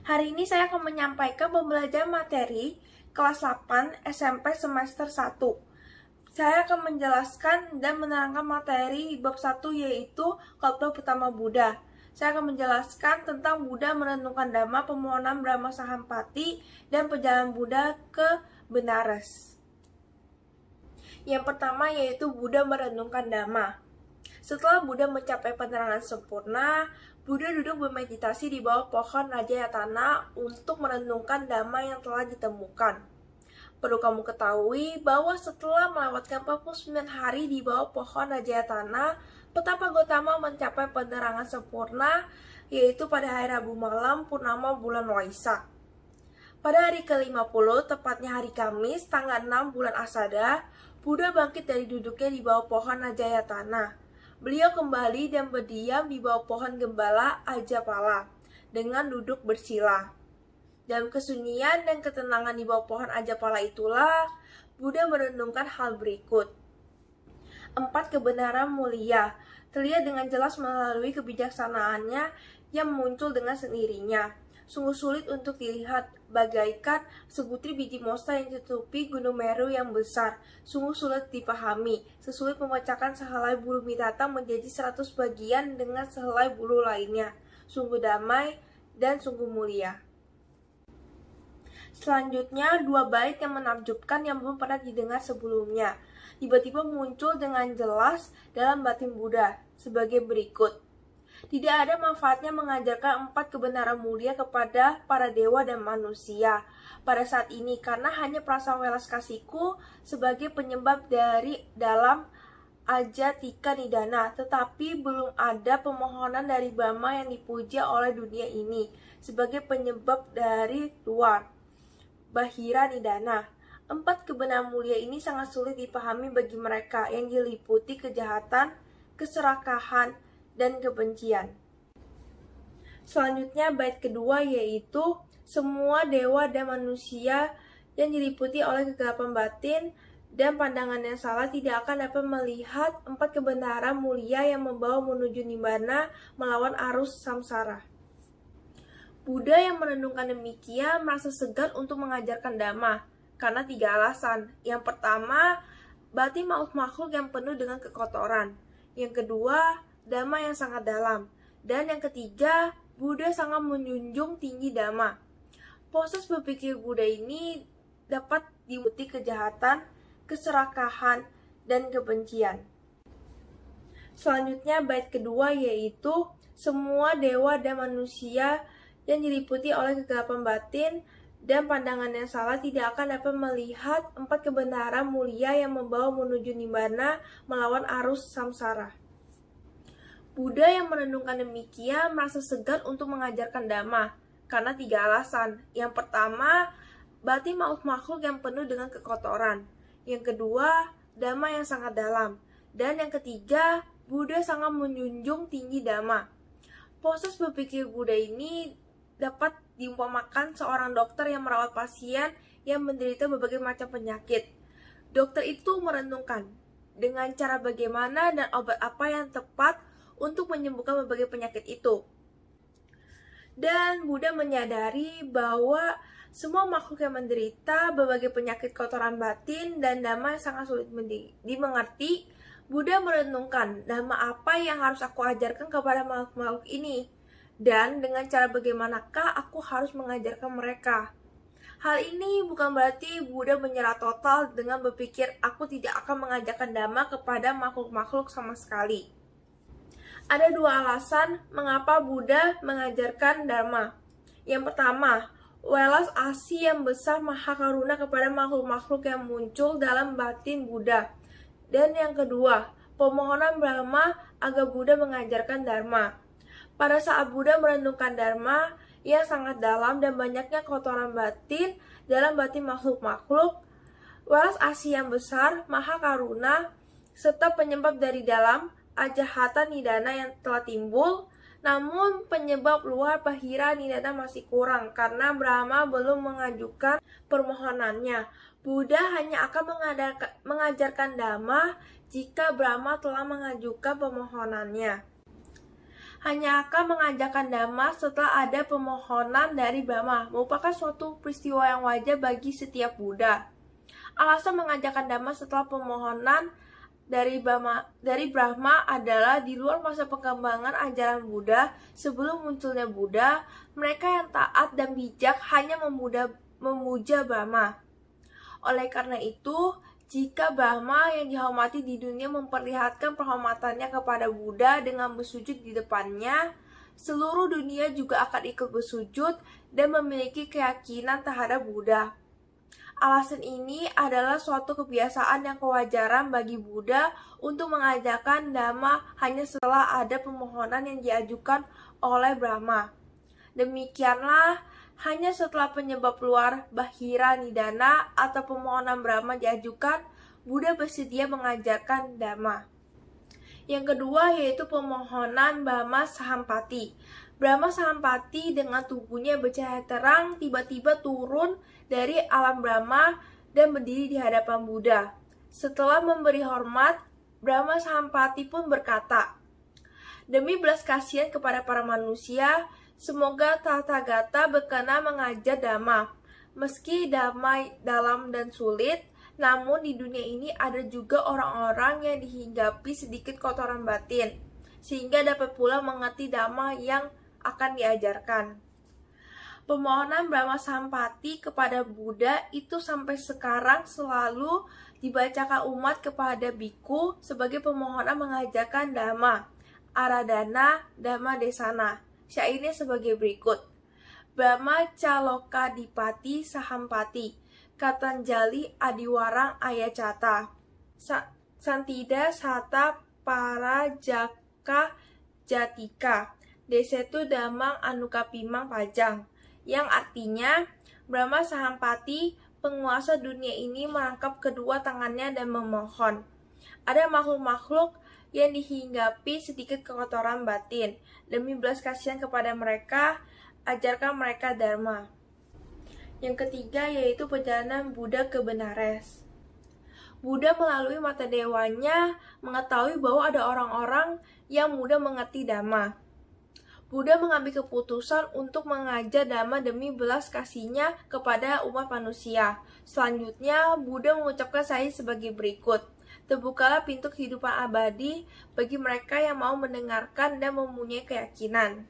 Hari ini saya akan menyampaikan pembelajaran materi kelas 8 SMP semester 1. Saya akan menjelaskan dan menerangkan materi bab 1 yaitu khotbah pertama Buddha. Saya akan menjelaskan tentang Buddha merenungkan Dhamma, permohonan Brahma Sahampati, dan perjalanan Buddha ke Benares. Yang pertama yaitu Buddha merenungkan Dhamma. Setelah Buddha mencapai penerangan sempurna, Buddha duduk bermeditasi di bawah pohon Rajayatana untuk merenungkan Dhamma yang telah ditemukan. Perlu kamu ketahui bahwa setelah melewatkan 49 hari di bawah pohon Rajayatana, Petapa Gotama mencapai penerangan sempurna, yaitu pada hari Rabu malam purnama bulan Waisak. Pada hari ke-50, tepatnya hari Kamis, tanggal 6 bulan Asada, Buddha bangkit dari duduknya di bawah pohon Rajayatana. Beliau kembali dan berdiam di bawah pohon gembala Ajapala dengan duduk bersila. Dalam kesunyian dan ketenangan di bawah pohon Ajapala itulah Buddha merenungkan hal berikut. 4 kebenaran mulia terlihat dengan jelas melalui kebijaksanaannya yang muncul dengan sendirinya. Sungguh sulit untuk dilihat, bagaikan sebutri biji mosta yang ditutupi gunung Meru yang besar. Sungguh sulit dipahami, sesulit memecahkan sehelai bulu binatang menjadi 100 bagian dengan sehelai bulu lainnya. Sungguh damai dan sungguh mulia. Selanjutnya, 2 bait yang menakjubkan yang belum pernah didengar sebelumnya tiba-tiba muncul dengan jelas dalam batin Buddha sebagai berikut. Tidak ada manfaatnya mengajarkan 4 kebenaran mulia kepada para dewa dan manusia pada saat ini, karena hanya perasaan welas kasihku sebagai penyebab dari dalam Ajatika Nidana, tetapi belum ada pemohonan dari Brahma yang dipuja oleh dunia ini sebagai penyebab dari luar Bahira Nidana. 4 kebenaran mulia ini sangat sulit dipahami bagi mereka yang diliputi kejahatan, keserakahan, dan kebencian. Selanjutnya bait kedua yaitu semua dewa dan manusia yang diliputi oleh kegelapan batin dan pandangan yang salah tidak akan dapat melihat 4 kebenaran mulia yang membawa menuju nibbana melawan arus samsara. Buddha yang merenungkan demikian merasa segan untuk mengajarkan Dhamma karena 3 alasan. Yang pertama, batin makhluk yang penuh dengan kekotoran. Yang kedua, Dhamma yang sangat dalam. Dan yang ketiga, Buddha sangat menjunjung tinggi Dhamma. Proses berpikir Buddha ini dapat diikuti kejahatan, keserakahan, dan kebencian. Selanjutnya bait kedua yaitu semua dewa dan manusia yang diliputi oleh kegelapan batin dan pandangan yang salah tidak akan dapat melihat 4 kebenaran mulia yang membawa menuju nibbana melawan arus samsara. Buddha yang merenungkan demikian merasa segan untuk mengajarkan Dhamma karena 3 alasan. Yang pertama, batin makhluk yang penuh dengan kekotoran. Yang kedua, Dhamma yang sangat dalam. Dan yang ketiga, Buddha sangat menjunjung tinggi Dhamma. Proses berpikir Buddha ini dapat diumpamakan seorang dokter yang merawat pasien yang menderita berbagai macam penyakit. Dokter itu merenungkan dengan cara bagaimana dan obat apa yang tepat untuk menyembuhkan berbagai penyakit itu. Dan Buddha menyadari bahwa semua makhluk yang menderita berbagai penyakit kotoran batin dan Dhamma yang sangat sulit dimengerti. Buddha merenungkan Dhamma apa yang harus aku ajarkan kepada makhluk-makhluk ini, dan dengan cara bagaimanakah aku harus mengajarkan mereka. Hal ini bukan berarti Buddha menyerah total dengan berpikir aku tidak akan mengajarkan Dhamma kepada makhluk-makhluk sama sekali. Ada 2 alasan mengapa Buddha mengajarkan Dhamma. Yang pertama, welas asih yang besar maha karuna kepada makhluk-makhluk yang muncul dalam batin Buddha. Dan yang kedua, permohonan Brahma agar Buddha mengajarkan Dharma. Pada saat Buddha merenungkan Dharma yang sangat dalam dan banyaknya kotoran batin dalam batin makhluk-makhluk, welas asih yang besar, maha karuna, serta penyebab dari dalam Ajahata Nidana yang telah timbul, namun penyebab luar Bahira Nidana masih kurang karena Brahma belum mengajukan permohonannya. Buddha hanya akan mengajarkan Dhamma jika Brahma telah mengajukan permohonannya. hanya akan mengajarkan Dhamma setelah ada pemohonan dari Brahma, merupakan suatu peristiwa yang wajar bagi setiap Buddha. Alasan mengajarkan Dhamma setelah pemohonan dari Brahma adalah di luar masa perkembangan ajaran Buddha. Sebelum munculnya Buddha, mereka yang taat dan bijak hanya memuja Brahma. Oleh karena itu, jika Brahma yang dihormati di dunia memperlihatkan penghormatannya kepada Buddha dengan bersujud di depannya, seluruh dunia juga akan ikut bersujud dan memiliki keyakinan terhadap Buddha. Alasan ini adalah suatu kebiasaan yang kewajaran bagi Buddha untuk mengajarkan Dhamma hanya setelah ada pemohonan yang diajukan oleh Brahma. Demikianlah, hanya setelah penyebab luar Bahira Nidana atau permohonan Brahma diajukan, Buddha bersedia mengajarkan Dhamma. Yang kedua yaitu permohonan Brahma Sahampati. Brahma Sahampati dengan tubuhnya bercahaya terang tiba-tiba turun dari alam Brahma dan berdiri di hadapan Buddha. Setelah memberi hormat, Brahma Sahampati pun berkata, "Demi belas kasihan kepada para manusia, semoga Tathagata berkenan mengajar Dhamma. Meski Dhamma dalam dan sulit, namun di dunia ini ada juga orang-orang yang dihinggapi sedikit kotoran batin, sehingga dapat pula mengerti Dhamma yang akan diajarkan." Permohonan Brahma Sahampati kepada Buddha itu sampai sekarang selalu dibacakan umat kepada biku sebagai permohonan mengajarkan Dhamma, Aradhana Dhamma Desana. Syairnya sebagai berikut. Brahma Calokadipati Sahampati, Katanjali Adiwarang Ayacata, Santida Sata Parajaka Jatika, Desetu Damang Anukapimang Pajang, yang artinya Brahma Sahampati, penguasa dunia ini, merangkap kedua tangannya dan memohon. Ada makhluk-makhluk yang dihinggapi sedikit kekotoran batin. Demi belas kasihan kepada mereka, ajarkan mereka Dharma. Yang ketiga yaitu perjalanan Buddha ke Benares. Buddha melalui mata dewanya mengetahui bahwa ada orang-orang yang mudah mengerti Dhamma. Buddha mengambil keputusan untuk mengajar Dhamma demi belas kasihnya kepada umat manusia. Selanjutnya, Buddha mengucapkan syair sebagai berikut. Terbukalah pintu kehidupan abadi bagi mereka yang mau mendengarkan dan mempunyai keyakinan.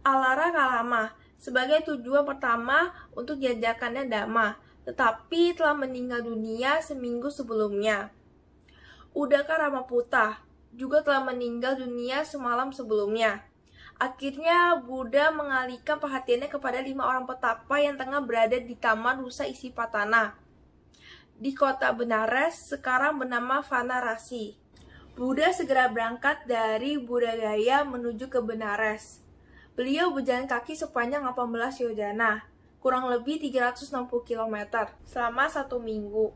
Alara Kalama, sebagai tujuan pertama untuk diajarkannya Dhamma, tetapi telah meninggal dunia seminggu sebelumnya. Udaka Ramaputa juga telah meninggal dunia semalam sebelumnya. Akhirnya Buddha mengalihkan perhatiannya kepada 5 orang petapa yang tengah berada di Taman Rusa Isipatana di kota Benares, sekarang bernama Vanarasi. Buddha segera berangkat dari Buddhagaya menuju ke Benares. Beliau berjalan kaki sepanjang 18 yojana, kurang lebih 360 km, selama 1 minggu.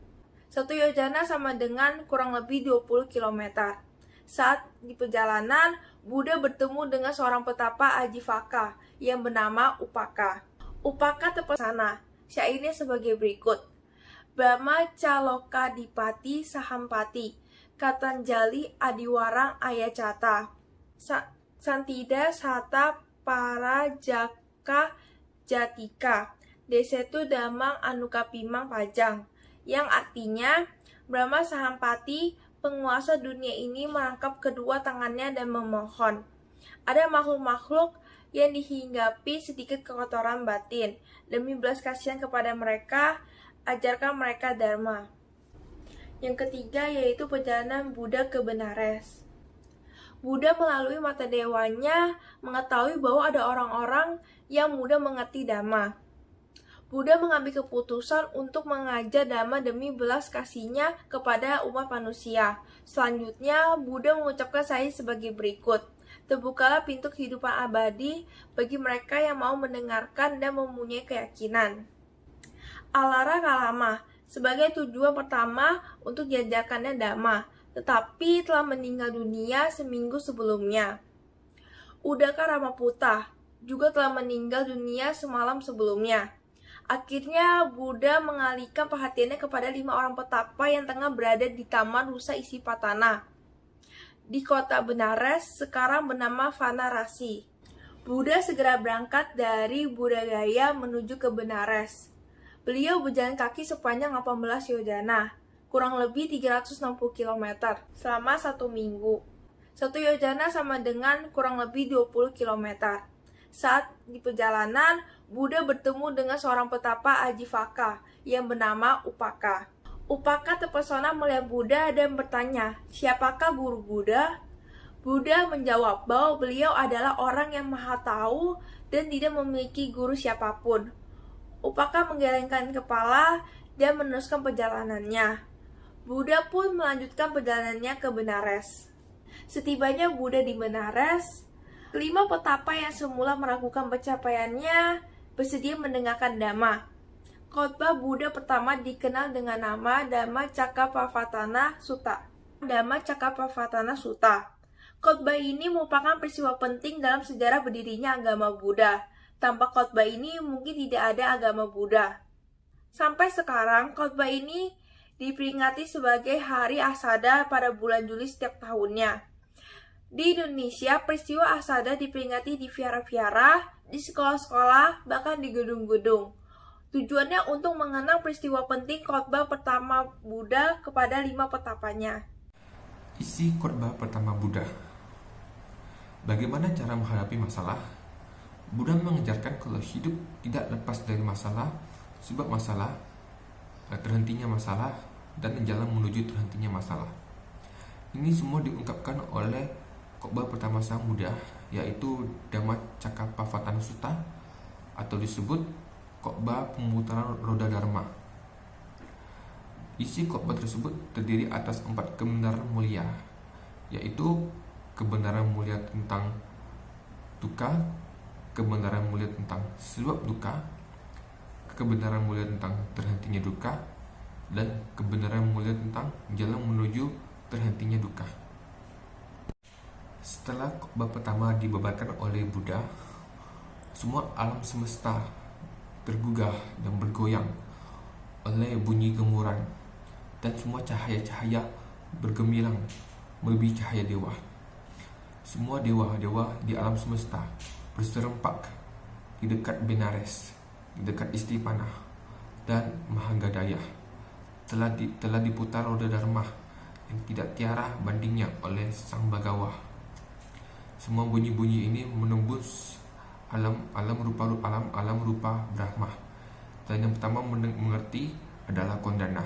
1 yojana sama dengan kurang lebih 20 km. Saat di perjalanan, Buddha bertemu dengan seorang petapa Ajivaka yang bernama Upaka. Upaka terpesona. Syairnya sebagai berikut. Brahma Calokadipati Sahampati, Katanjali Adiwarang Ayacata, Santida Sata Parajaka Jatika, Desetu Damang Anukapimang Pajang, yang artinya Brahma Sahampati, penguasa dunia ini, merangkap kedua tangannya dan memohon. Ada makhluk-makhluk yang dihinggapi sedikit kekotoran batin. Demi belas kasihan kepada mereka, ajarkan mereka Dharma. Yang ketiga yaitu perjalanan Buddha ke Benares. Buddha melalui mata dewanya mengetahui bahwa ada orang-orang yang mudah mengerti Dhamma. Buddha mengambil keputusan untuk mengajar Dhamma demi belas kasihnya kepada umat manusia. Selanjutnya, Buddha mengucapkan syair sebagai berikut. Terbukalah pintu kehidupan abadi bagi mereka yang mau mendengarkan dan mempunyai keyakinan. Alara Kalama, sebagai tujuan pertama untuk diajarkannya Dhamma, tetapi telah meninggal dunia seminggu sebelumnya. Udaka Ramaputa juga telah meninggal dunia semalam sebelumnya. Akhirnya Buddha mengalihkan perhatiannya kepada 5 orang petapa yang tengah berada di Taman Rusa Isipatana di kota Benares, sekarang bernama Vanarasi. Buddha segera berangkat dari Buddhagaya menuju ke Benares. Beliau berjalan kaki sepanjang 18 yojana, kurang lebih 360 km, selama 1 minggu. 1 yojana sama dengan kurang lebih 20 km. Saat di perjalanan, Buddha bertemu dengan seorang petapa Ajivaka yang bernama Upaka. Upaka terpesona melihat Buddha dan bertanya, "Siapakah guru Buddha?" Buddha menjawab bahwa beliau adalah orang yang maha tahu dan tidak memiliki guru siapapun. Upaka menggelengkan kepala dan meneruskan perjalanannya. Buddha pun melanjutkan perjalanannya ke Benares. Setibanya Buddha di Benares, 5 petapa yang semula meragukan pencapaiannya bersedia mendengarkan Dhamma. Khotbah Buddha pertama dikenal dengan nama Dhamma Cakkappavattana Sutta. Dhamma Cakkappavattana Sutta. Khotbah ini merupakan peristiwa penting dalam sejarah berdirinya agama Buddha. Tanpa khotbah ini mungkin tidak ada agama Buddha. Sampai sekarang, khotbah ini diperingati sebagai Hari Asada pada bulan Juli setiap tahunnya. Di Indonesia, peristiwa Asada diperingati di vihara-vihara, di sekolah-sekolah, bahkan di gedung-gedung. Tujuannya untuk mengenang peristiwa penting khotbah pertama Buddha kepada 5 petapanya. Isi khotbah pertama Buddha. Bagaimana cara menghadapi masalah? Buddha mengajarkan kalau hidup tidak lepas dari masalah, sebab masalah, terhentinya masalah, dan jalan menuju terhentinya masalah. Ini semua diungkapkan oleh khotbah pertama Sang Buddha, yaitu Dhamma Cakkappavattana Sutta, atau disebut khotbah pemutaran roda Dharma. Isi khotbah tersebut terdiri atas 4 kebenaran mulia, yaitu kebenaran mulia tentang dukkha, kebenaran mulia tentang sebab dukkha, kebenaran mulia tentang terhentinya dukkha, dan kebenaran mulia tentang jalan menuju terhentinya dukkha. Setelah khotbah pertama dibabarkan oleh Buddha, semua alam semesta tergugah dan bergoyang oleh bunyi gemuran, dan semua cahaya-cahaya bergemilang melebihi cahaya dewa. Semua dewa-dewa di alam semesta berserempak di dekat Benares, di dekat Istipana dan Mahagadaya. Telah diputar roda Dharma yang tidak tiada bandingnya oleh Sang Bhagawa. Semua bunyi-bunyi ini menembus alam rupa Brahma. Dan yang pertama mengerti adalah Kondana.